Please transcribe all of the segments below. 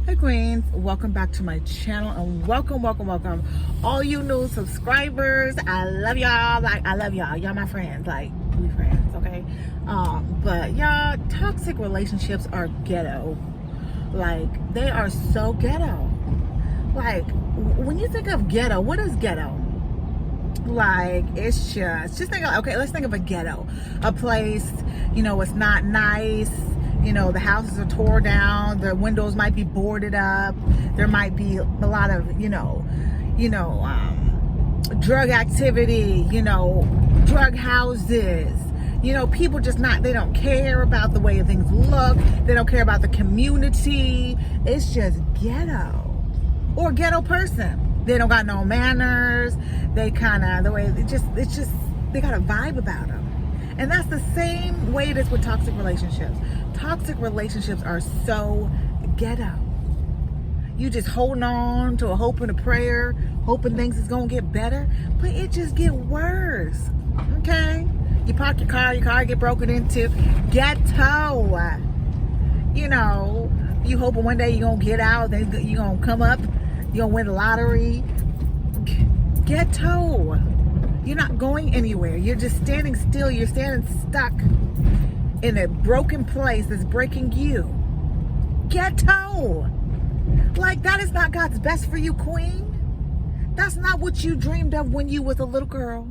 Hey Queens, welcome back to my channel and welcome all you new subscribers. I love y'all. Like, I love y'all. Y'all my friends. Like, we friends, okay? But y'all, toxic relationships are ghetto. Like, they are so ghetto. Like, when you think of ghetto, what is ghetto? Like, it's just think of, okay, let's think of a ghetto. A place, it's not nice. The houses are tore down. The windows might be boarded up. There might be a lot of, drug activity, drug houses. People just they don't care about the way things look. They don't care about the community. It's just ghetto. Or ghetto person. They don't got no manners. They kind of, the way, they got a vibe about them. And that's the same way it is with toxic relationships. Toxic relationships are so ghetto. You just holding on to a hope and a prayer, hoping things is going to get better, but it just get worse. Okay? You park your car get broken into. Ghetto. You hoping one day you're going to get out, then you're going to come up, you're going to win the lottery. Ghetto. You're not going anywhere. You're just standing still. You're standing stuck in a broken place that's breaking you. Ghetto. Like, that is not God's best for you, queen. That's not what you dreamed of when you was a little girl.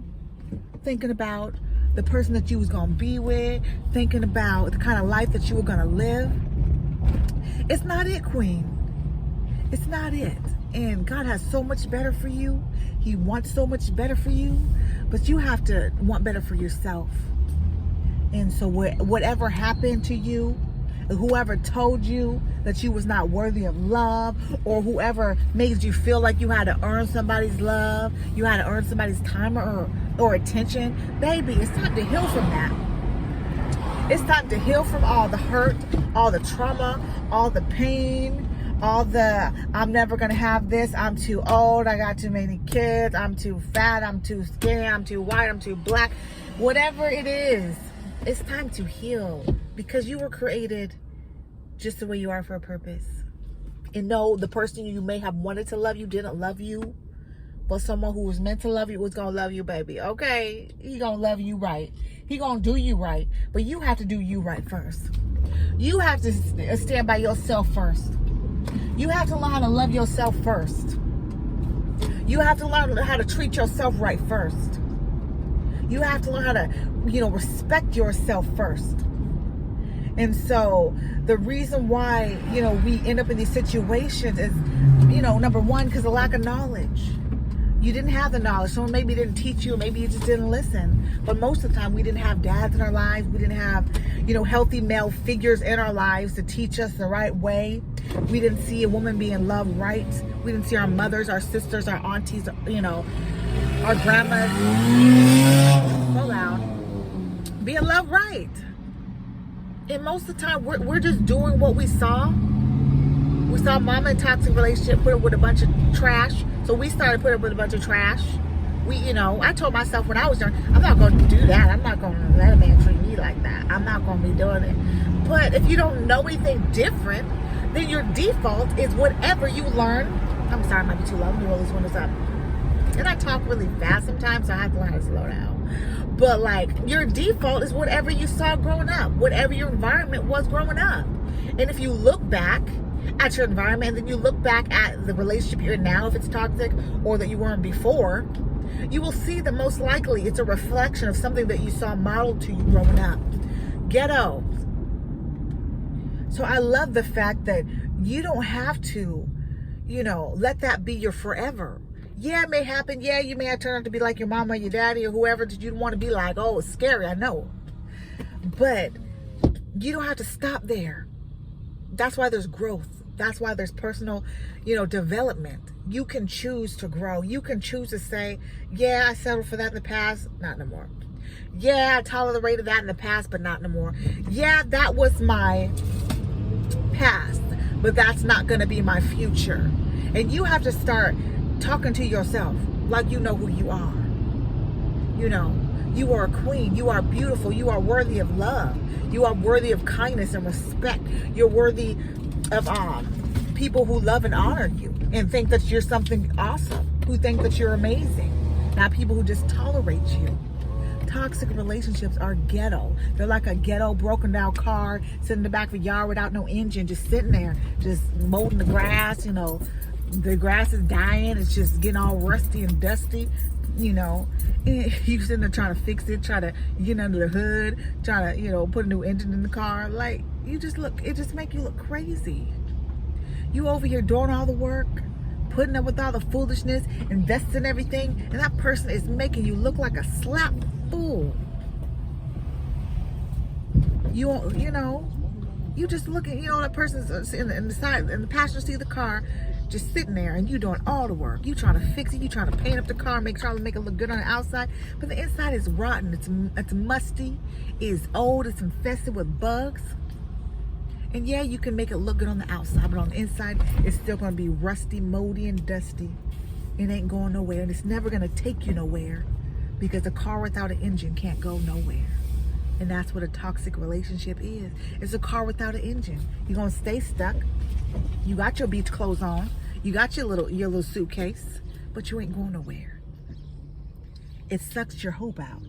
Thinking about the person that you was going to be with. Thinking about the kind of life that you were going to live. It's not it, queen. It's not it. And God has so much better for you. He wants so much better for you. But you have to want better for yourself. And so whatever happened to you, whoever told you that you was not worthy of love, or whoever made you feel like you had to earn somebody's love, you had to earn somebody's time or attention, baby, it's time to heal from that. It's time to heal from all the hurt, all the trauma, all the pain, all the, I'm never going to have this, I'm too old, I got too many kids, I'm too fat, I'm too skinny, I'm too white, I'm too black. Whatever it is, it's time to heal, because you were created just the way you are for a purpose. And no, the person you may have wanted to love you didn't love you, but someone who was meant to love you was going to love you, baby. Okay, he going to love you right. He going to do you right, but you have to do you right first. You have to stand by yourself first. You have to learn how to love yourself first. You have to learn how to treat yourself right first. You have to learn how to, respect yourself first. And so the reason why, we end up in these situations is, number one, because of lack of knowledge. You didn't have the knowledge. Someone maybe didn't teach you, or maybe you just didn't listen. But most of the time, we didn't have dads in our lives. We didn't have, healthy male figures in our lives to teach us the right way. We didn't see a woman being loved right. We didn't see our mothers, our sisters, our aunties, our grandmas, so loud, being loved right. And most of the time, we're just doing what we saw. We saw mama in a toxic relationship, put up with a bunch of trash. So we started putting up with a bunch of trash. I told myself when I was young, I'm not going to do that. I'm not going to let a man treat me like that. I'm not going to be doing it. But if you don't know anything different, then your default is whatever you learn. I'm sorry, it might be too loud. Let me roll this windows up. And I talk really fast sometimes, so I have to learn how to slow down. But like, your default is whatever you saw growing up, whatever your environment was growing up. And if you look back at your environment, and then you look back at the relationship you're in now, if it's toxic, or that you were in before, you will see that most likely it's a reflection of something that you saw modeled to you growing up. Ghetto. So I love the fact that you don't have to, let that be your forever. Yeah, it may happen. Yeah, you may have turned out to be like your mama, your daddy, or whoever that you want to be like. Oh, it's scary, I know. But you don't have to stop there. That's why there's growth. That's why there's personal, development. You can choose to grow. You can choose to say, yeah, I settled for that in the past, not no more. Yeah, I tolerated that in the past, but not no more. Yeah, that was my past, but that's not going to be my future. And you have to start talking to yourself like you know who you are. You are a queen. You are beautiful. You are worthy of love. You are worthy of kindness and respect. You're worthy of people who love and honor you and think that you're something awesome, who think that you're amazing, not people who just tolerate you. Toxic relationships are ghetto. They're like a ghetto broken down car sitting in the back of a yard without no engine, just sitting there, just mowing the grass. You know, the grass is dying. It's just getting all rusty and dusty. You know, and you sitting there trying to fix it, try to get under the hood, trying to, you know, put a new engine in the car. Like, you just look, it just make you look crazy. You over here doing all the work, putting up with all the foolishness, investing in everything, and that person is making you look like a slap fool. You know, you just looking, you know, that person's in the passenger seat of the car, just sitting there, and you doing all the work. You trying to fix it, you trying to paint up the car, trying to make it look good on the outside, but the inside is rotten. It's musty, it's old, it's infested with bugs. And yeah, you can make it look good on the outside, but on the inside, it's still going to be rusty, moldy, and dusty. It ain't going nowhere, and it's never going to take you nowhere, because a car without an engine can't go nowhere. And that's what a toxic relationship is. It's a car without an engine. You're going to stay stuck. You got your beach clothes on. You got your little suitcase, but you ain't going nowhere. It sucks your hope out.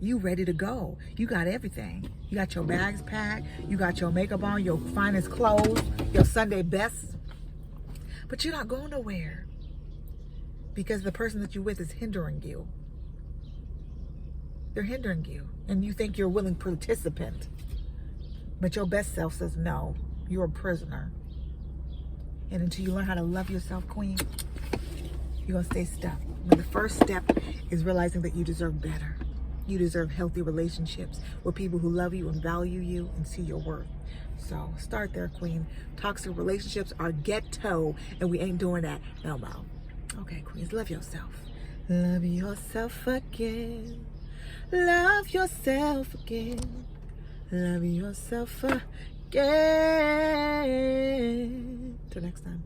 You ready to go. You got everything. You got your bags packed. You got your makeup on, your finest clothes, your Sunday best. But you're not going nowhere, because the person that you're with is hindering you. They're hindering you, and you think you're a willing participant. But your best self says, no, you're a prisoner. And until you learn how to love yourself, queen, you're going to stay stuck. And the first step is realizing that you deserve better. You deserve healthy relationships with people who love you and value you and see your worth. So start there, queen. Toxic relationships are ghetto, and we ain't doing that no more. Okay, queens, love yourself. Love yourself again. Love yourself again. Love yourself again. Till next time.